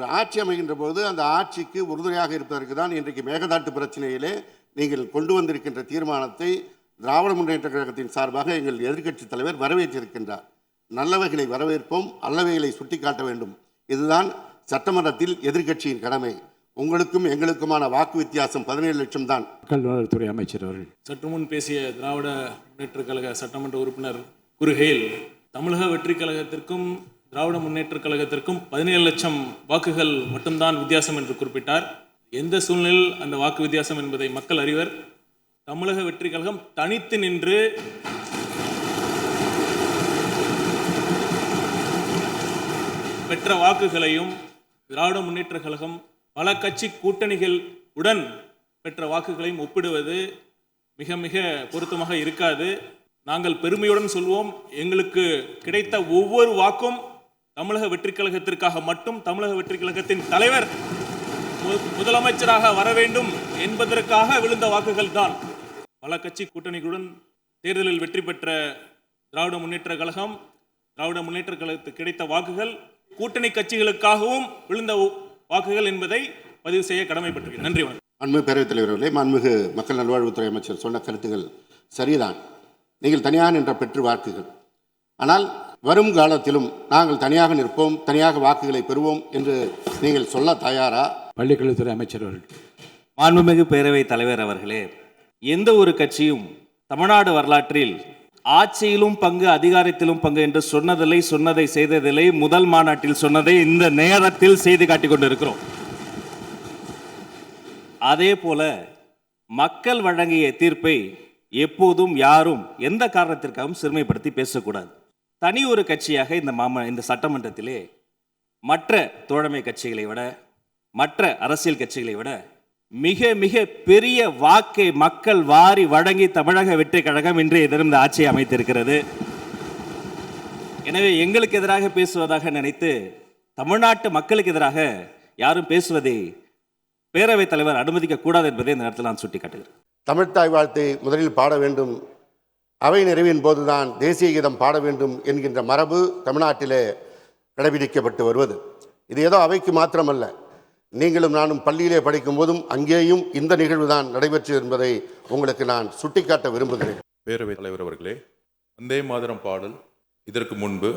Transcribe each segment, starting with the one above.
ஒரு ஆட்சி அமைகின்ற போது அந்த ஆட்சிக்கு உறுதுணையாக இருப்பதற்கு தான் இன்றைக்கு மேகதாட்டு பிரச்சனையிலே நீங்கள் கொண்டு வந்திருக்கின்ற தீர்மானத்தை திராவிட முன்னேற்ற கழகத்தின் சார்பாக எங்கள் எதிர்க்கட்சி தலைவர் வரவேற்றிருக்கின்றார். நல்லவைகளை வரவேற்போம், அல்லவைகளை சுட்டிக்காட்ட வேண்டும். இதுதான் சட்டமன்றத்தில் எதிர்க்கட்சியின் கடமை. உங்களுக்கும் எங்களுக்குமான வாக்கு வித்தியாசம் 17 லட்சம் தான். மக்கள் நலத்துறை அமைச்சர் அவர்கள் சற்று முன் பேசிய திராவிட முன்னேற்ற கழக சட்டமன்ற உறுப்பினர் கூறுகையில் தமிழக வெற்றி கழகத்திற்கும் திராவிட முன்னேற்ற கழகத்திற்கும் 17 லட்சம் வாக்குகள் மட்டும்தான் வித்தியாசம் என்று குறிப்பிட்டார். எந்த சூழ்நிலையில் அந்த வாக்கு வித்தியாசம் என்பதை மக்கள் அறிவர். தமிழக வெற்றி கழகம் தனித்து நின்று பெற்ற வாக்குகளையும் திராவிட முன்னேற்ற கழகம் பல கட்சி கூட்டணிகள் உடன் பெற்ற வாக்குகளையும் ஒப்பிடுவது மிக மிக பொருத்தமாக இருக்காது. நாங்கள் பெருமையுடன் சொல்வோம், எங்களுக்கு கிடைத்த ஒவ்வொரு வாக்கும் தமிழக வெற்றி கழகத்திற்காக மட்டும், தமிழக வெற்றி கழகத்தின் தலைவர் முதலமைச்சராக வர வேண்டும் என்பதற்காக விழுந்த வாக்குகள் தான். பல கட்சி கூட்டணிகளுடன் தேர்தலில் வெற்றி பெற்ற திராவிட முன்னேற்ற கழகம், திராவிட முன்னேற்ற கழகத்துக்கு கிடைத்த வாக்குகள் கூட்டணி கட்சிகளுக்காகவும் விழுந்த வாக்குகள் என்பதை பதிவு செய்ய கடமைப்பட்டிருக்கிறேன். நன்றி. மாண்புமிகு பேரவைத் தலைவர் அவர்களே, மாண்புமிகு மக்கள் நல்வாழ்வுத்துறை அமைச்சர் சொன்ன கருத்துக்கள் சரிதான். நீங்கள் தனியாக நின்ற பெற்று வாக்குகள், ஆனால் வரும் காலத்திலும் நாங்கள் தனியாக நிற்போம், தனியாக வாக்குகளை பெறுவோம் என்று நீங்கள் சொல்ல தயாரா? பள்ளிக்கல்வித்துறை அமைச்சர் அவர்கள். மாண்புமிகு பேரவைத் தலைவர் அவர்களே, எந்த ஒரு கட்சியும் தமிழ்நாடு வரலாற்றில் ஆட்சியிலும் பங்கு அதிகாரத்திலும் பங்கு என்று சொன்னதில்லை, சொன்னதை செய்ததில்லை. முதல் மாநாட்டில் சொன்னதை இந்த நேரத்தில் செய்து காட்டிக் கொண்டிருக்கிறோம். அதே போல மக்கள் வழங்கிய தீர்ப்பை எப்போதும் யாரும் எந்த காரணத்திற்காகவும் சிறுமைப்படுத்தி பேசக்கூடாது. தனி ஒரு கட்சியாக இந்த சட்டமன்றத்திலே மற்ற தோழமை கட்சிகளை விட, மற்ற அரசியல் கட்சிகளை விட மிக மிக பெரிய வாக்கை மக்கள் வாரி வழங்கி தமிழக வெற்றி கழகம் இன்றைய தினம் இந்த ஆட்சியை அமைத்திருக்கிறது. எனவே எங்களுக்கு எதிராக பேசுவதாக நினைத்து தமிழ்நாட்டு மக்களுக்கு எதிராக யாரும் பேசுவதை பேரவைத் தலைவர் அனுமதிக்க கூடாது என்பதை இந்த நேரத்தில் நான் சுட்டிக்காட்டுகிறேன். தமிழ்த்தாய் வாழ்த்தை முதலில் பாட வேண்டும், அவை நிறைவின் போதுதான் தேசிய கீதம் பாட வேண்டும் என்கின்ற மரபு தமிழ்நாட்டிலே கடைபிடிக்கப்பட்டு வருவது. இது ஏதோ அவைக்கு மாத்திரமல்ல, நீங்களும் நானும் பள்ளியிலே படிக்கும் போதும் அங்கேயும் இந்த நிகழ்வு தான் நடைபெற்று என்பதை உங்களுக்கு நான் சுட்டிக்காட்ட விரும்புகிறேன். பேரவைத் தலைவர் அவர்களே, வந்தே மாதரம் பாடல் இதற்கு முன்பு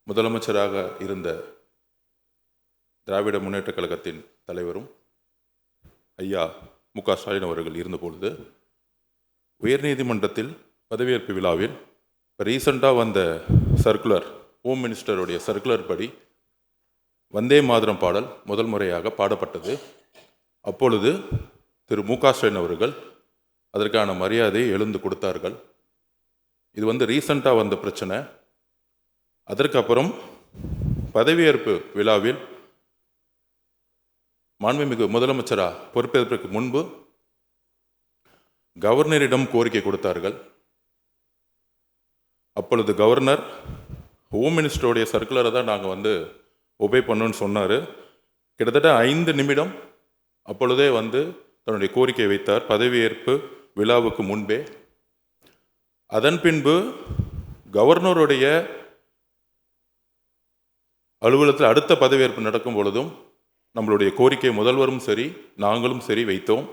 முதலமைச்சராக இருந்த திராவிட முன்னேற்ற கழகத்தின் தலைவரும் ஐயா மு.க. ஸ்டாலின் அவர்கள் இருந்தபொழுது உயர்நீதிமன்றத்தில் பதவியேற்பு விழாவில் ரீசண்டாக வந்த சர்க்குலர், ஹோம் மினிஸ்டருடைய சர்க்குலர் படி வந்தே மாதரம் பாடல் முதல் முறையாக பாடப்பட்டது. அப்பொழுது திரு மு.க. ஸ்டாலின் அவர்கள் அதற்கான மரியாதையை எழுந்து கொடுத்தார்கள். இது ரீசண்டாக வந்த பிரச்சனை. அதற்கப்புறம் பதவியேற்பு விழாவில் மாண்புமிகு முதலமைச்சராக பொறுப்பேற்பதற்கு முன்பு கவர்னரிடம் கோரிக்கை கொடுத்தார்கள். அப்பொழுது கவர்னர் ஹோம் மினிஸ்டருடைய சர்க்குலரை தான் நாங்கள் ஒபே பண்ணோன்னு சொன்னார். கிட்டத்தட்ட 5 நிமிடம் அப்பொழுதே தன்னுடைய கோரிக்கை வைத்தார் பதவியேற்பு விழாவுக்கு முன்பே. அதன் பின்பு கவர்னருடைய அலுவலகத்தில் அடுத்த பதவியேற்பு நடக்கும் பொழுதும் நம்மளுடைய கோரிக்கை முதல்வரும் சரி நாங்களும் சரி வைத்தோம்.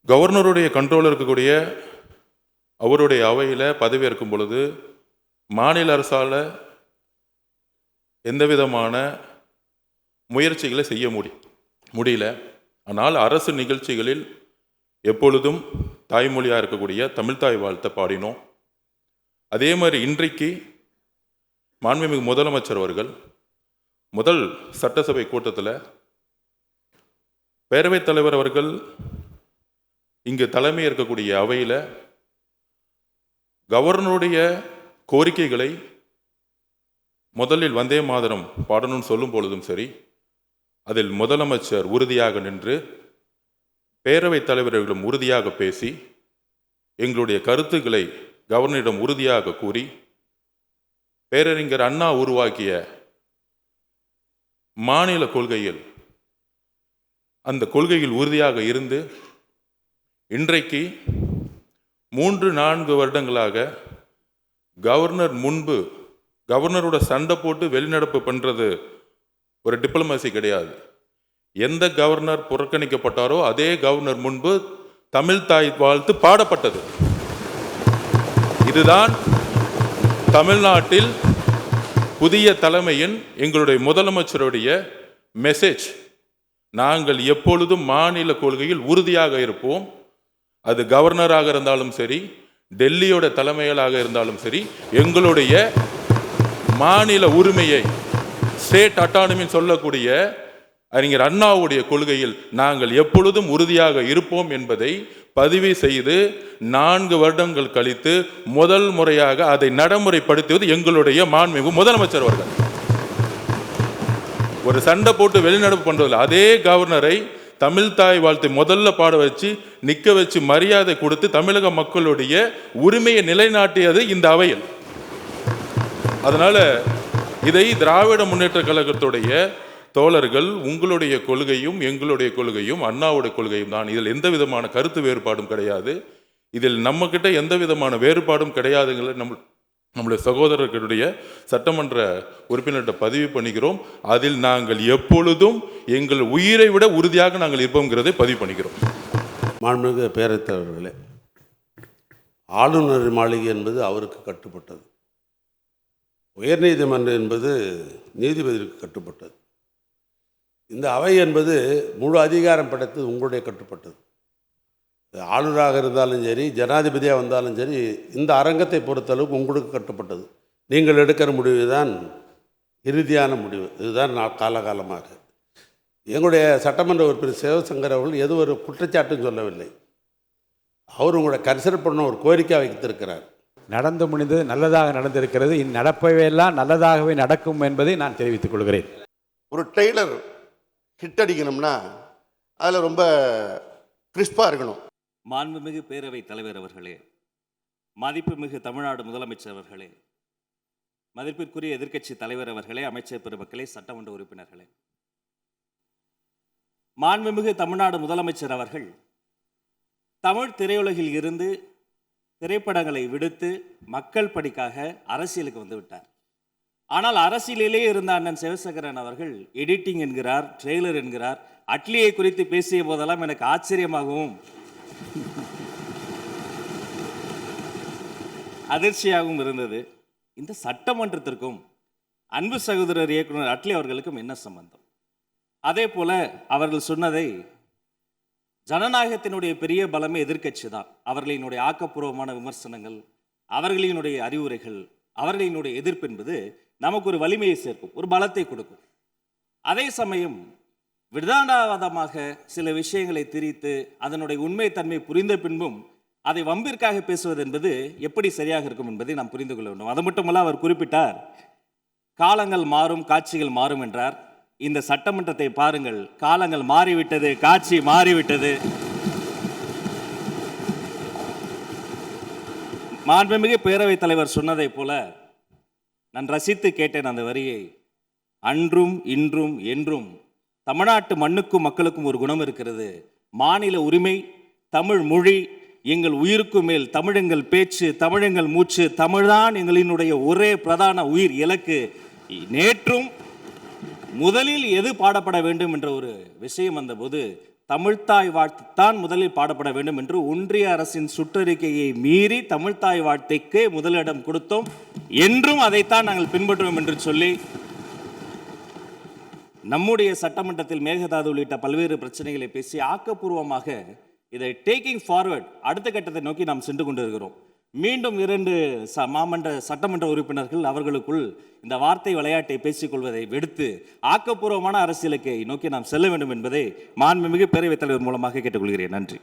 கவர்னருடைய கண்ட்ரோலில் இருக்கக்கூடிய அவருடைய அவையில் பதவியேற்கும் பொழுது மாநில அரசால் எந்த விதமான முயற்சிகளை செய்ய முடியல. ஆனால் அரசு நிகழ்ச்சிகளில் எப்பொழுதும் தாய்மொழியாக இருக்கக்கூடிய தமிழ்த்தாய் வாழ்த்தை பாடினோம். அதே மாதிரி இன்றைக்கு மாண்புமிகு முதலமைச்சர் அவர்கள் முதல் சட்டசபை கூட்டத்தில் பேரவைத் தலைவர் அவர்கள் இங்கு தலைமை இருக்கக்கூடிய அவையில் கவர்னருடைய கோரிக்கைகளை முதலில் வந்தே மாதரம் பாடணும்னு சொல்லும் பொழுதும் சரி, அதில் முதலமைச்சர் உறுதியாக நின்று பேரவைத் தலைவர்களும் உறுதியாக பேசி எங்களுடைய கருத்துக்களை கவர்னரிடம் உறுதியாக கூறி பேரறிஞர் அண்ணா உருவாக்கிய மாநில கொள்கையில் அந்த கொள்கையில் உறுதியாக இருந்து இன்றைக்கு 3-4 வருடங்களாக கவர்னர் முன்பு கவர்னரோட சண்டை போட்டு வெளிநடப்பு பண்ணுறது ஒரு டிப்ளமசி கிடையாது. எந்த கவர்னர் புறக்கணிக்கப்பட்டாரோ அதே கவர்னர் முன்பு தமிழ் தாய் வாழ்த்து பாடப்பட்டது. இதுதான் தமிழ்நாட்டில் புதிய தலைமையின் எங்களுடைய முதலமைச்சருடைய மெசேஜ். நாங்கள் எப்பொழுதும் மாநில கொள்கையில் உறுதியாக இருப்போம். அது கவர்னராக இருந்தாலும் சரி, டெல்லியோட தலைமையிலாக இருந்தாலும் சரி, எங்களுடைய மாநில உரிமையை ஸ்டேட் அட்டானமின்னு சொல்லக்கூடிய அறிஞர் அண்ணாவுடைய கொள்கையில் நாங்கள் எப்பொழுதும் உறுதியாக இருப்போம் என்பதை பதிவு செய்து 4 வருடங்கள் கழித்து முதல் முறையாக அதை நடைமுறைப்படுத்துவது எங்களுடைய மாண்புமிகு முதலமைச்சர் அவர்கள். ஒரு சண்டை போட்டு வெளிநடப்பு பண்றதில்லை. அதே கவர்னரை தமிழ் தாய் வாழ்த்தை முதல்ல பாட வச்சு நிற்க வச்சு மரியாதை கொடுத்து தமிழக மக்களுடைய உரிமையை நிலைநாட்டியது இந்த அவையில். அதனால இதை திராவிட முன்னேற்ற கழகத்துடைய தோழர்கள், உங்களுடைய கொள்கையும் எங்களுடைய கொள்கையும் அண்ணாவுடைய கொள்கையும் தான். இதில் எந்த விதமான கருத்து வேறுபாடும் கிடையாது. இதில் நம்ம கிட்ட எந்த விதமான வேறுபாடும் கிடையாதுங்களை நம்முடைய சகோதரர்களுடைய சட்டமன்ற உறுப்பினர்கிட்ட பதிவு பண்ணிக்கிறோம். அதில் நாங்கள் எப்பொழுதும் எங்கள் உயிரை விட உறுதியாக நாங்கள் இருப்போங்கிறதை பதிவு பண்ணிக்கிறோம். மாண்புமிகு பேரவைத் தலைவர்களே, ஆளுநர் மாளிகை என்பது அவருக்கு கட்டுப்பட்டது. உயர்நீதிமன்றம் என்பது நீதிபதிக்கு கட்டுப்பட்டது. இந்த அவை என்பது முழு அதிகாரம் படைத்தது உங்களுடைய கட்டுப்பட்டது. ஆளுநராக இருந்தாலும் சரி, ஜனாதிபதியாக வந்தாலும் சரி, இந்த அரங்கத்தை பொறுத்தளவுக்கு உங்களுக்கு கட்டுப்பட்டது. நீங்கள் எடுக்கிற முடிவு தான் இறுதியான முடிவு. இதுதான் காலகாலமாக எங்களுடைய சட்டமன்ற உறுப்பினர் சிவசங்கர் அவர்கள் எது ஒரு குற்றச்சாட்டும் சொல்லவில்லை. அவர் உங்களை கன்சிடர் பண்ண ஒரு கோரிக்கை வைத்திருக்கிறார். நடந்து முடிந்தது நல்லதாக நடந்திருக்கிறது. நடப்பவையெல்லாம் நல்லதாகவே நடக்கும் என்பதை நான் தெரிவித்துக் கொள்கிறேன். ஒரு ட்ரெய்லர் ஹிட் அடிக்கணும்னா அதில் ரொம்ப கிறிஸ்பாக இருக்கணும். மாண்புமிகு பேரவைத் தலைவர் அவர்களே, மதிப்புமிகு தமிழ்நாடு முதலமைச்சர் அவர்களே, மதிப்பிற்குரிய எதிர்க்கட்சி தலைவர் அவர்களே, அமைச்சர் பெருமக்களே, சட்டமன்ற உறுப்பினர்களே, மாண்புமிகு தமிழ்நாடு முதலமைச்சர் அவர்கள் தமிழ் திரையுலகில் இருந்து திரைப்படங்களை விடுத்து மக்கள் பணிக்காக அரசியலுக்கு வந்து விட்டார். ஆனால் அரசியலிலேயே இருந்த அண்ணன் சிவசங்கரன் அவர்கள் எடிட்டிங் என்கிறார், ட்ரெய்லர் என்கிறார். அட்லியை குறித்து பேசிய போதெல்லாம் எனக்கு ஆச்சரியமாகவும் அதிர்ச்சியாகவும் இருந்தது. இந்த சட்டமன்றத்திற்கும் அன்பு சகோதரர் இயக்குனர் அட்லி அவர்களுக்கும் என்ன சம்பந்தம்? அதே போல அவர்கள் சொன்னதை, ஜனநாயகத்தினுடைய பெரிய பலமே எதிர்க்கட்சி தான். அவர்களினுடைய ஆக்கப்பூர்வமான விமர்சனங்கள், அவர்களினுடைய அறிவுரைகள், அவர்களினுடைய எதிர்ப்பு என்பது நமக்கு ஒரு வலிமையை சேர்க்கும், ஒரு பலத்தை கொடுக்கும். அதே சமயம் விடாண்டாவாதமாக சில விஷயங்களை திரித்து அதனுடைய உண்மை தன்மை புரிந்த பின்பும் அதை வம்பிற்காக பேசுவது என்பது எப்படி சரியாக இருக்கும் என்பதை நாம் புரிந்து கொள்ள வேண்டும். அது மட்டுமல்ல, அவர் குறிப்பிட்டார், காலங்கள் மாறும் காட்சிகள் மாறும் என்றார். இந்த சட்டமன்றத்தை பாருங்கள், காலங்கள் மாறிவிட்டது, காட்சி மாறிவிட்டது. மாண்புமிகு பேரவைத் தலைவர் சொன்னதை போல நான் ரசித்து கேட்டேன் அந்த வரியை. அன்றும் இன்றும் என்றும் தமிழ்நாட்டு மண்ணுக்கும் மக்களுக்கும் ஒரு குணம் இருக்கிறது. மாநில உரிமை, தமிழ் மொழி எங்கள் உயிருக்கும் மேல், தமிழெங்கள் பேச்சு, தமிழெங்கள் மூச்சு, தமிழ்தான் எங்களினுடைய ஒரே பிரதான உயிர் இலக்கு. நேற்றும் முதலில் எது பாடப்பட வேண்டும் என்ற ஒரு விஷயம் வந்தபோது தமிழ்த்தாய் வாழ்த்துத்தான் முதலில் பாடப்பட வேண்டும் என்று ஒன்றிய அரசின் சுற்றறிக்கையை மீறி தமிழ்த்தாய் வாழ்த்தைக்கு முதலிடம் கொடுத்தோம். என்றும் அதைத்தான் நாங்கள் பின்பற்றுவோம் என்று சொல்லி நம்முடைய சட்டமன்றத்தில் மேகதாது உள்ளிட்ட பல்வேறு பிரச்சனைகளை பேசி ஆக்கப்பூர்வமாக இதை டேக்கிங் ஃபார்வர்ட் அடுத்த கட்டத்தை நோக்கி நாம் சென்று கொண்டிருக்கிறோம். மீண்டும் 2 சட்டமன்ற உறுப்பினர்கள் அவர்களுக்குள் இந்த வார்த்தை விளையாட்டை பேசிக்கொள்வதை விடுத்து ஆக்கப்பூர்வமான அரசியலுக்கு நோக்கி நாம் செல்ல வேண்டும் என்பதை மாண்புமிகு பேரவைத் தலைவர் மூலமாக கேட்டுக்கொள்கிறேன். நன்றி.